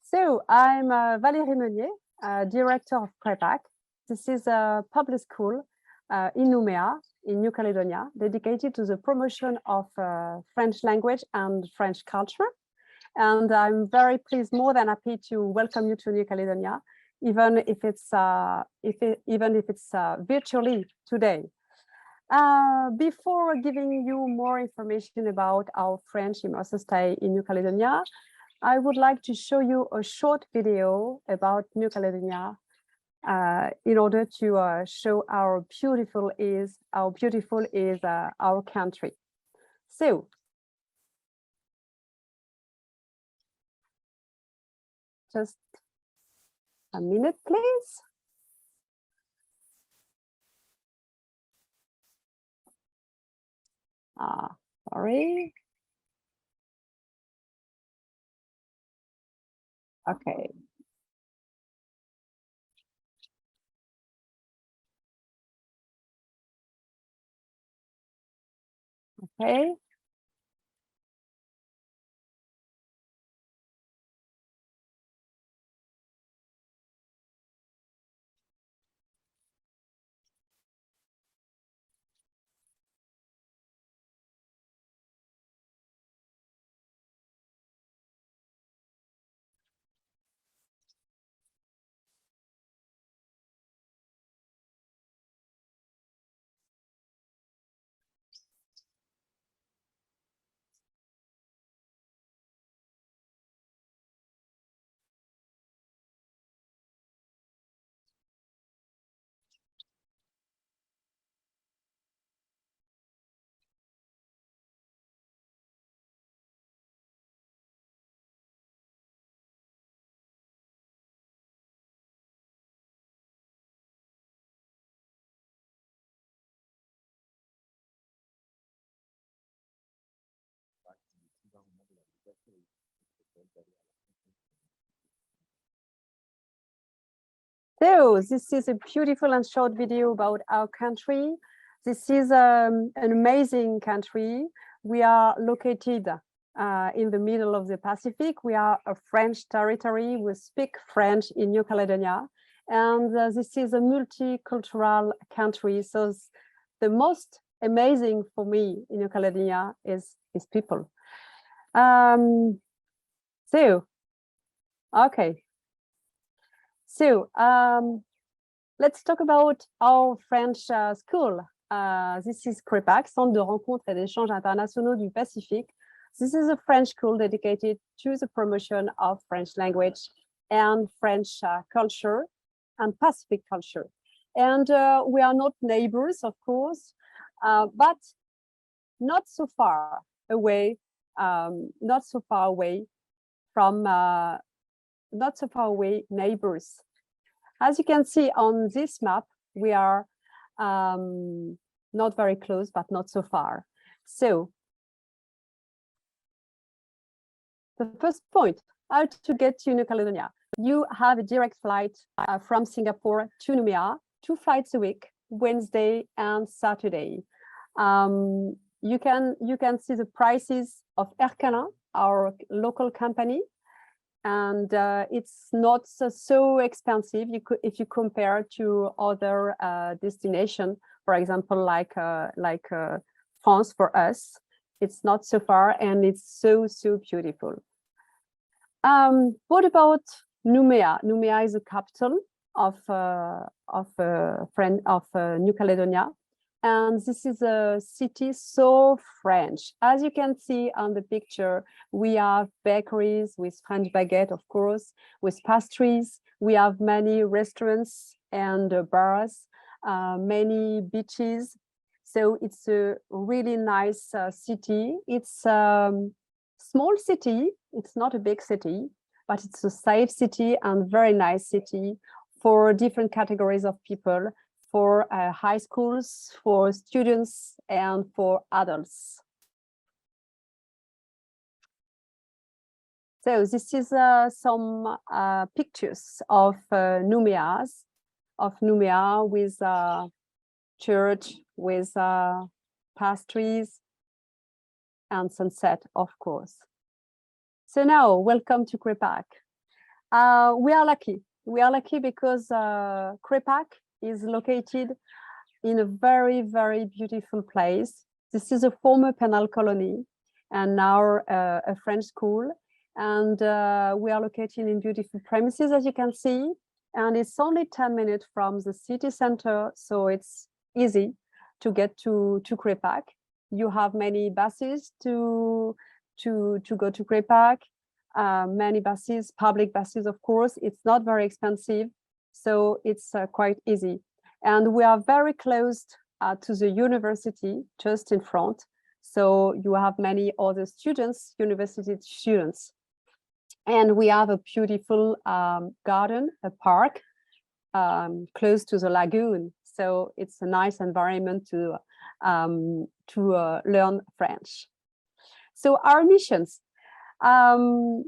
So I'm Valérie Meunier, director of Creipac. This is a public school in Nouméa, in New Caledonia, dedicated to the promotion of French language and French culture. And I'm very pleased, more than happy to welcome you to New Caledonia, even if it's virtually today. Before giving you more information about our French immersive stay in New Caledonia, I would like to show you a short video about New Caledonia in order to show how beautiful is our country. So, just a minute, please. Sorry. Okay. Okay. So this is a beautiful and short video about our country. This is an amazing country. We are located in the middle of the Pacific. We are a French territory. We speak French in New Caledonia. And this is a multicultural country. So the most amazing for me in New Caledonia is people. Okay. So let's talk about our French school. This is Creipac, Centre de rencontres et d'échanges internationaux du Pacifique. This is a French school dedicated to the promotion of French language and French culture and Pacific culture. And we are not neighbors, of course, but not so far away, neighbors. As you can see on this map, we are not very close, but not so far. So the first point, how to get to New Caledonia. You have a direct flight from Singapore to Nouméa, 2 flights a week, Wednesday and Saturday. You can see the prices of Air Canada, our local company, and it's not so expensive if you compare to other destinations. For example, like France for us, it's not so far and it's so beautiful. What about Nouméa? Nouméa is the capital of New Caledonia. And this is a city so French. As you can see on the picture, we have bakeries with French baguette, of course, with pastries. We have many restaurants and bars, many beaches. So it's a really nice city. It's a small city. It's not a big city, but it's a safe city and very nice city for different categories of people, for high schools, for students, and for adults. So this is some pictures of Nouméa with church, with pastries, and sunset, of course. So now, welcome to Creipac. We are lucky. We are lucky because Creipac is located in a very, very beautiful place. This is a former penal colony and now a French school. And we are located in beautiful premises, as you can see. And it's only 10 minutes from the city center, so it's easy to get to Creipac. You have many buses to go to Creipac. Many buses, public buses, of course. It's not very expensive, so it's quite easy. And we are very close to the university, just in front. So you have many other students, university students. And we have a beautiful garden, a park, close to the lagoon. So it's a nice environment to learn French. So our missions. Creipac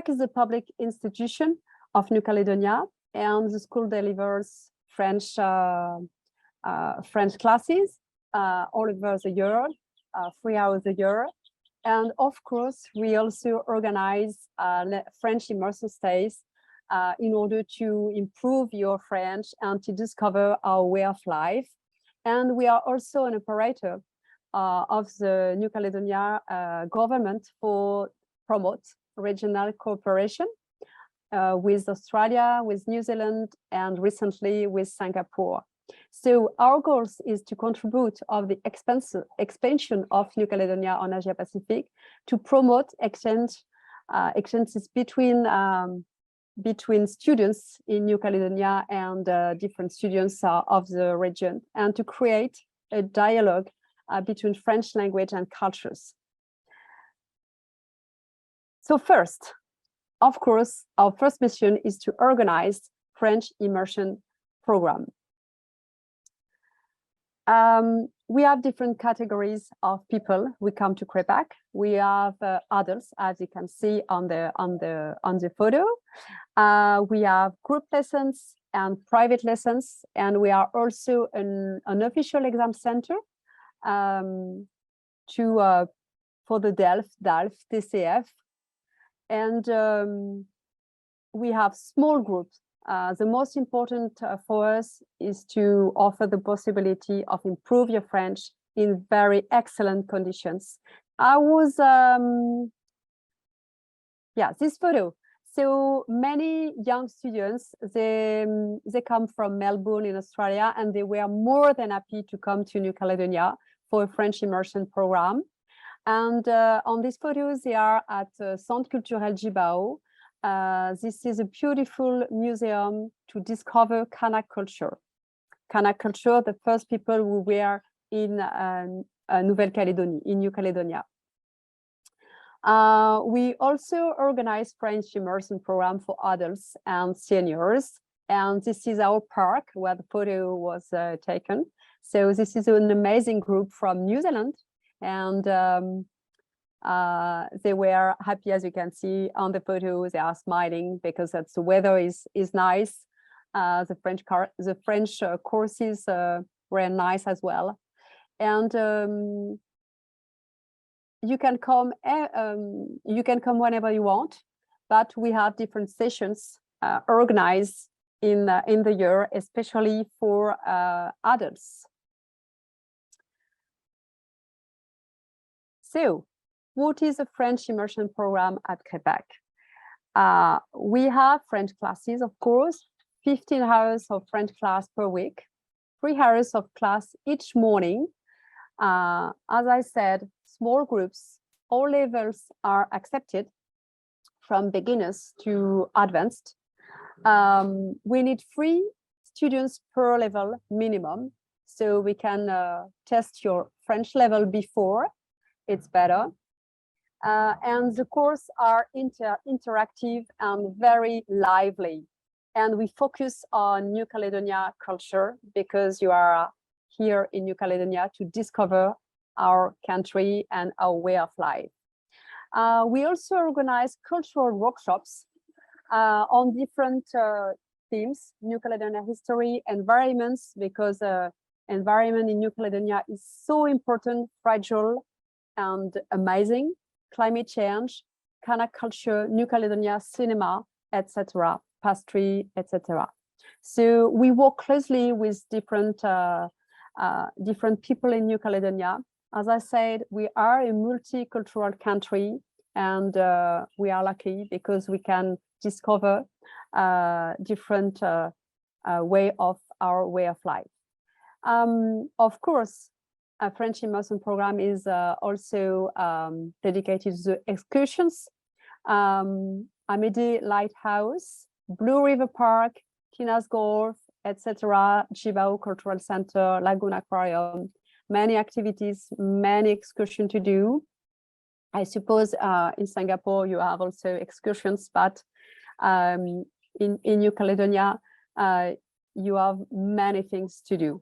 is a public institution of New Caledonia, and the school delivers French classes all over the year, 3 hours a year. And of course, we also organize French immersion stays in order to improve your French and to discover our way of life. And we are also an operator of the New Caledonia government for promote regional cooperation with Australia, with New Zealand, and recently with Singapore. So our goals is to contribute of the expansion of New Caledonia on Asia Pacific, to promote exchanges between students in New Caledonia and different students of the region, and to create a dialogue between French language and cultures. So first, of course, our first mission is to organize French immersion program. We have different categories of people who come to Creipac. We have adults, as you can see on the photo. We have group lessons and private lessons, and we are also an official exam center for the DALF, TCF, and we have small groups. The most important for us is to offer the possibility of improve your French in very excellent conditions. I was, this photo. So many young students, they come from Melbourne in Australia, and they were more than happy to come to New Caledonia for a French immersion program. And on these photos, they are at Centre Culturel Jibao. This is a beautiful museum to discover Kanak culture. Kanak culture, the first people who were in Nouvelle-Calédonie, in New Caledonia. We also organize French immersion program for adults and seniors. And this is our park where the photo was taken. So this is an amazing group from New Zealand. And they were happy, as you can see on the photo. They are smiling because the weather is nice. The French courses were nice as well, and you can come whenever you want. But we have different sessions organized in the year, especially for adults. So, what is a French immersion program at Creipac? We have French classes, of course, 15 hours of French class per week, 3 hours of class each morning. As I said, small groups, all levels are accepted from beginners to advanced. We need 3 students per level minimum, so we can test your French level before it's better. And the courses are interactive and very lively. And we focus on New Caledonia culture because you are here in New Caledonia to discover our country and our way of life. We also organize cultural workshops on different themes, New Caledonia history, environments, because environment in New Caledonia is so important, fragile, and amazing. Climate change, Kanak culture, New Caledonia cinema, etc., pastry, etc. So we work closely with different people in New Caledonia. As I said, we are a multicultural country, and we are lucky because we can discover different way of life. Of course, a French immersion program is also dedicated to the excursions. Amédée Lighthouse, Blue River Park, Tina's Golf, etc., Chibao Cultural Center, Lagoon Aquarium, many activities, many excursions to do. I suppose in Singapore you have also excursions, but in New Caledonia you have many things to do.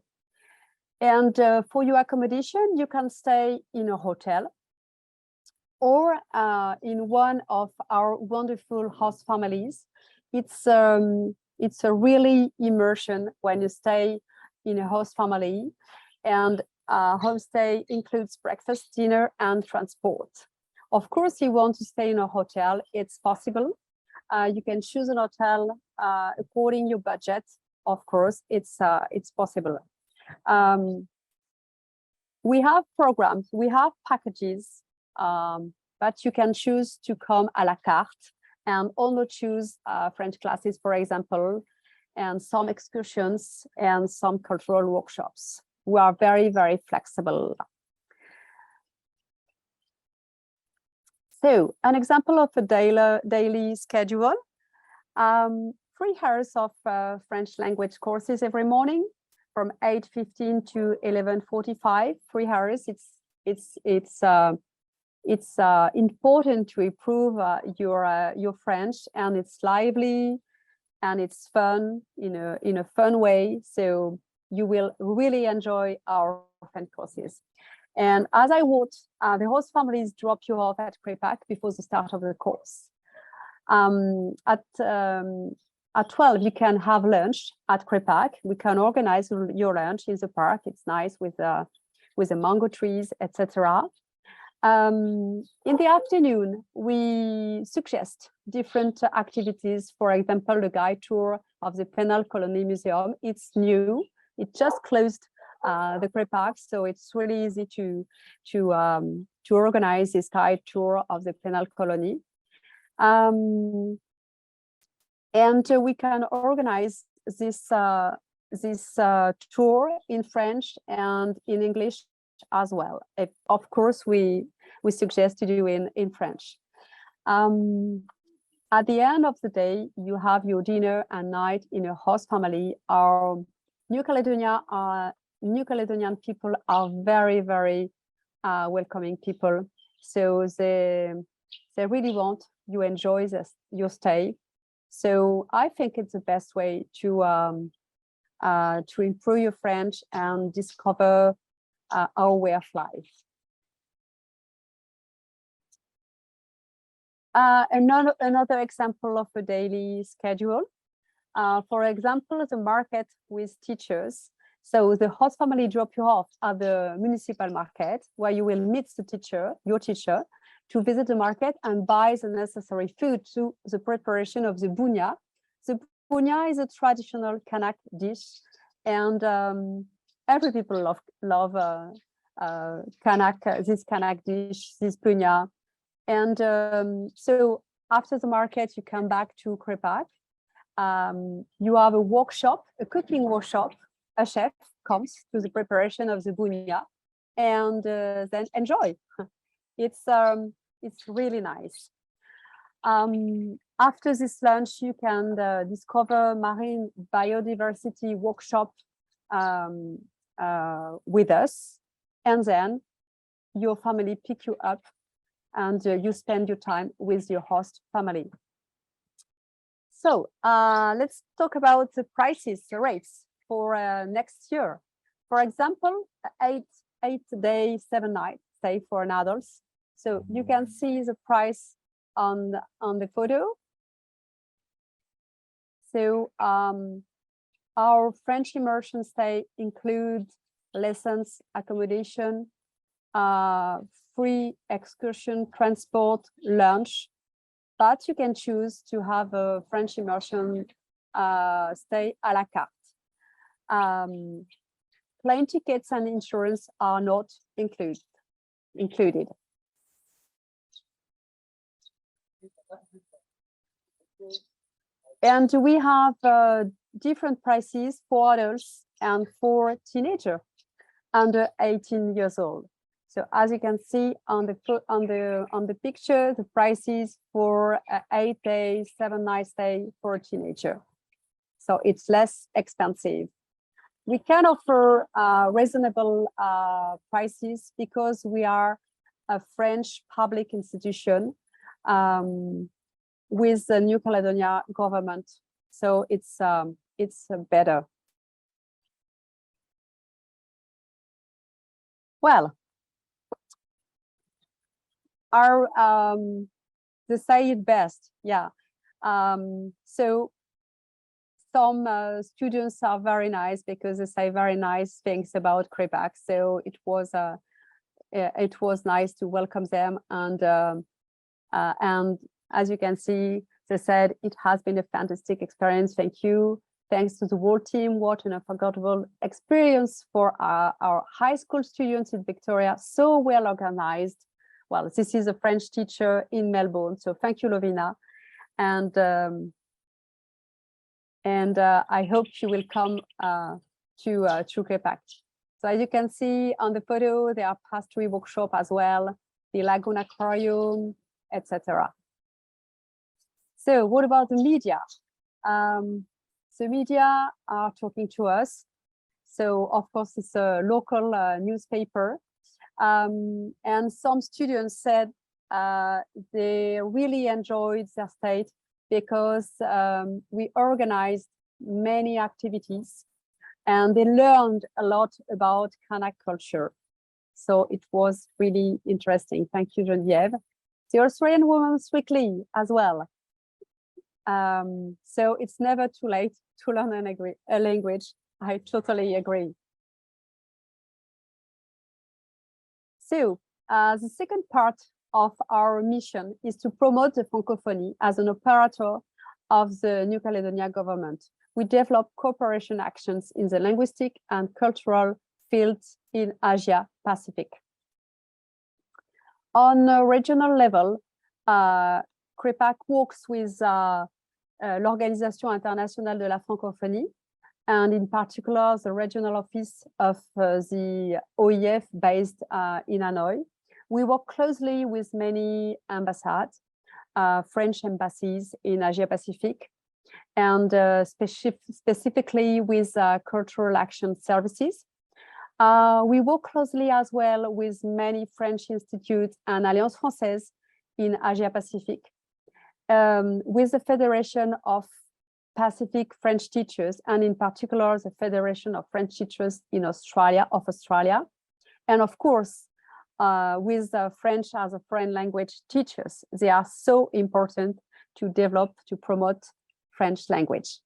And for your accommodation, you can stay in a hotel or in one of our wonderful host families. It's a really immersion when you stay in a host family, and homestay includes breakfast, dinner, and transport. Of course, you want to stay in a hotel, it's possible. You can choose an hotel according to your budget. Of course, it's possible. We have programs, we have packages, but you can choose to come à la carte and only choose French classes, for example, and some excursions and some cultural workshops. We are very, very flexible. So an example of a daily schedule, 3 hours of French language courses every morning from 8:15 to 11:45, 3 hours. It's important to improve your French, and it's lively and it's fun in a fun way. So you will really enjoy our French courses. And as I wrote, the host families drop you off at Creipac before the start of the course. At 12, you can have lunch at Creipac. We can organize your lunch in the park. It's nice with the mango trees, etc. In the afternoon, we suggest different activities. For example, the guide tour of the Penal Colony Museum. It's new. It just closed the Creipac, so it's really easy to organize this guide tour of the Penal Colony. And we can organize this tour in French and in English as well. Of course, we suggest to do in French. At the end of the day, you have your dinner and night in a host family. Our New Caledonian people are very, very welcoming people. So they really want you enjoy your stay. So I think it's the best way to improve your French and discover our way of life. Another example of a daily schedule. For example, the market with teachers. So the host family drop you off at the municipal market, where you will meet your teacher, to visit the market and buy the necessary food to the preparation of the bounia. The bounia is a traditional Kanak dish, and every people love this Kanak dish, this bounia. And so after the market, you come back to Creipac. You have a workshop, a cooking workshop. A chef comes to the preparation of the bounia, and then enjoy. It's really nice. After this lunch, you can discover marine biodiversity workshop with us, and then your family pick you up, and you spend your time with your host family. So let's talk about the prices, the rates for next year. For example, 8-day, 7-night stay for an adult. So you can see the price on the photo. So our French immersion stay includes lessons, accommodation, free excursion, transport, lunch, but you can choose to have a French immersion stay à la carte. Plane tickets and insurance are not included. And we have different prices for adults and for teenagers under 18 years old. So as you can see on the picture, the prices for 8 days, 7 nights stay for a teenager. So it's less expensive. We can offer reasonable prices because we are a French public institution with the New Caledonia government. So it's better. Well, they say it best, yeah. So some students are very nice because they say very nice things about Creipac. So it was nice to welcome them, and as you can see, they said it has been a fantastic experience. Thank you. Thanks to the whole team. What an unforgettable experience for our high school students in Victoria. So well organized. Well, this is a French teacher in Melbourne. So thank you, Lovina. And I hope you will come to Creipac. So as you can see on the photo, there are pastry workshop as well, the Lagoon Aquarium, etc. So what about the media? The media are talking to us. So of course, it's a local newspaper. And some students said they really enjoyed their state because we organized many activities and they learned a lot about Kanak culture. So it was really interesting. Thank you, Geneviève. The Australian Women's Weekly as well. So it's never too late to learn a language. I totally agree. So the second part of our mission is to promote the Francophonie as an operator of the New Caledonia government. We develop cooperation actions in the linguistic and cultural fields in Asia Pacific. On a regional level, Creipac works with l'Organisation Internationale de la Francophonie, and in particular, the regional office of the OIF based in Hanoi. We work closely with many embassies, French embassies in Asia Pacific, and specifically with cultural action services. We work closely as well with many French institutes and Alliance Française in Asia Pacific, with the Federation of Pacific French Teachers, and in particular, the Federation of French Teachers in Australia, and of course, with French as a foreign language teachers. They are so important to develop, to promote French language.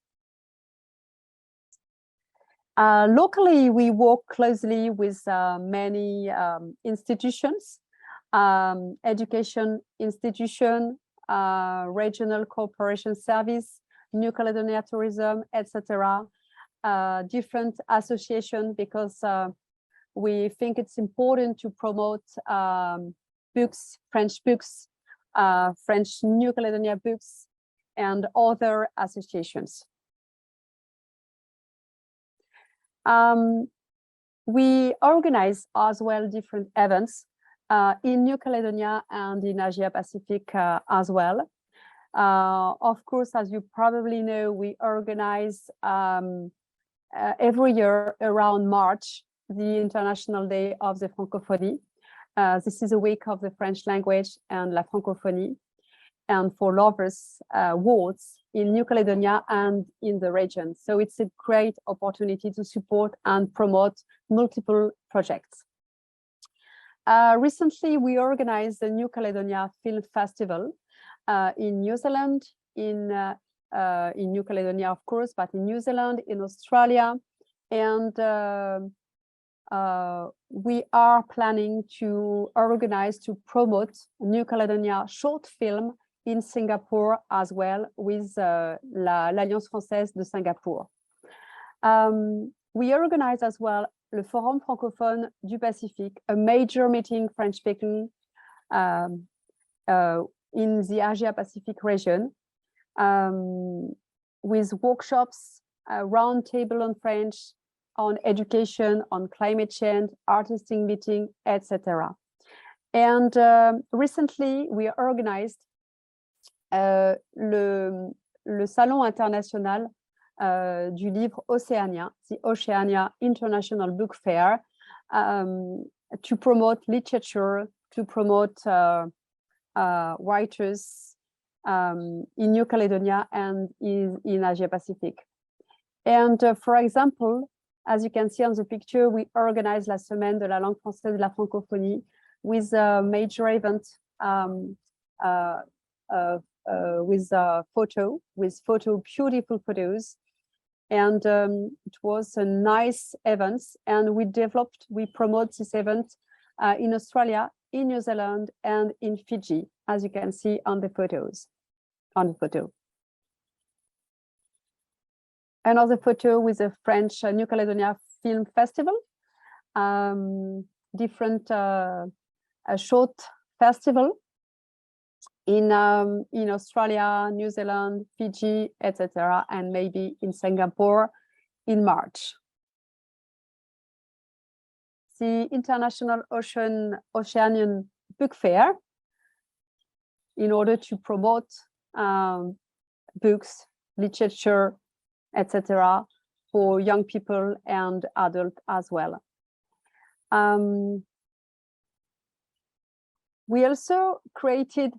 Locally, we work closely with many institutions, education institution, regional cooperation service, New Caledonia Tourism, etc. Different associations, because we think it's important to promote books, French New Caledonia books, and other associations. We organize as well different events in New Caledonia and in Asia Pacific as well. Of course, as you probably know, we organize every year around March, the International Day of the Francophonie. This is a week of the French language and la Francophonie, and for lovers wards in New Caledonia and in the region. So it's a great opportunity to support and promote multiple projects. Recently, we organized the New Caledonia Film Festival in New Zealand, in New Caledonia, of course, but in New Zealand, in Australia, and we are planning to organize, to promote New Caledonia short film in Singapore as well with l'Alliance Française de Singapour. We organize as well le Forum francophone du Pacifique, a major meeting French-speaking in the Asia-Pacific region, with workshops, roundtable on French, on education, on climate change, artistic meeting, etc. And recently, we organized le Salon international du livre océanien, the Oceania International Book Fair, to promote literature, to promote writers in New Caledonia and in Asia Pacific. And for example, as you can see on the picture, we organized la Semaine de la langue française de la francophonie with a major event with beautiful photos. And it was a nice event, and we promote this event in Australia, in New Zealand, and in Fiji, as you can see on the photos. Another photo with a French New Caledonia Film Festival, different short festival in Australia, New Zealand, Fiji, etc., and maybe in Singapore in March. The International Oceanian Book Fair, in order to promote books, literature, etc., for young people and adults as well. We also created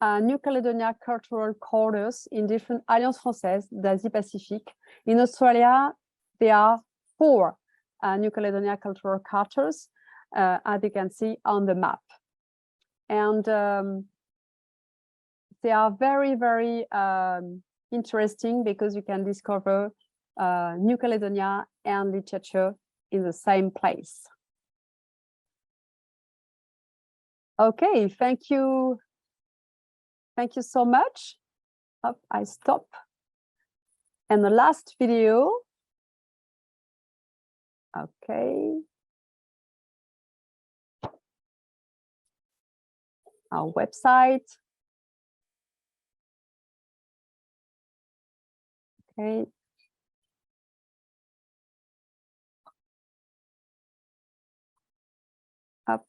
New Caledonia cultural corridors in different Alliance Française d'Asie-Pacifique. In Australia, there are 4 New Caledonia cultural quarters, as you can see on the map. And they are very, very interesting because you can discover New Caledonia and literature in the same place. Okay, thank you. Thank you so much. I stop. And the last video. Okay. Our website. Okay. Up.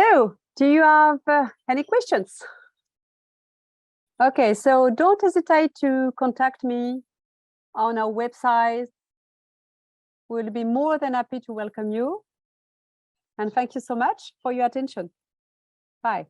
So, do you have any questions? Okay, so don't hesitate to contact me on our website. We'll be more than happy to welcome you. And thank you so much for your attention. Bye.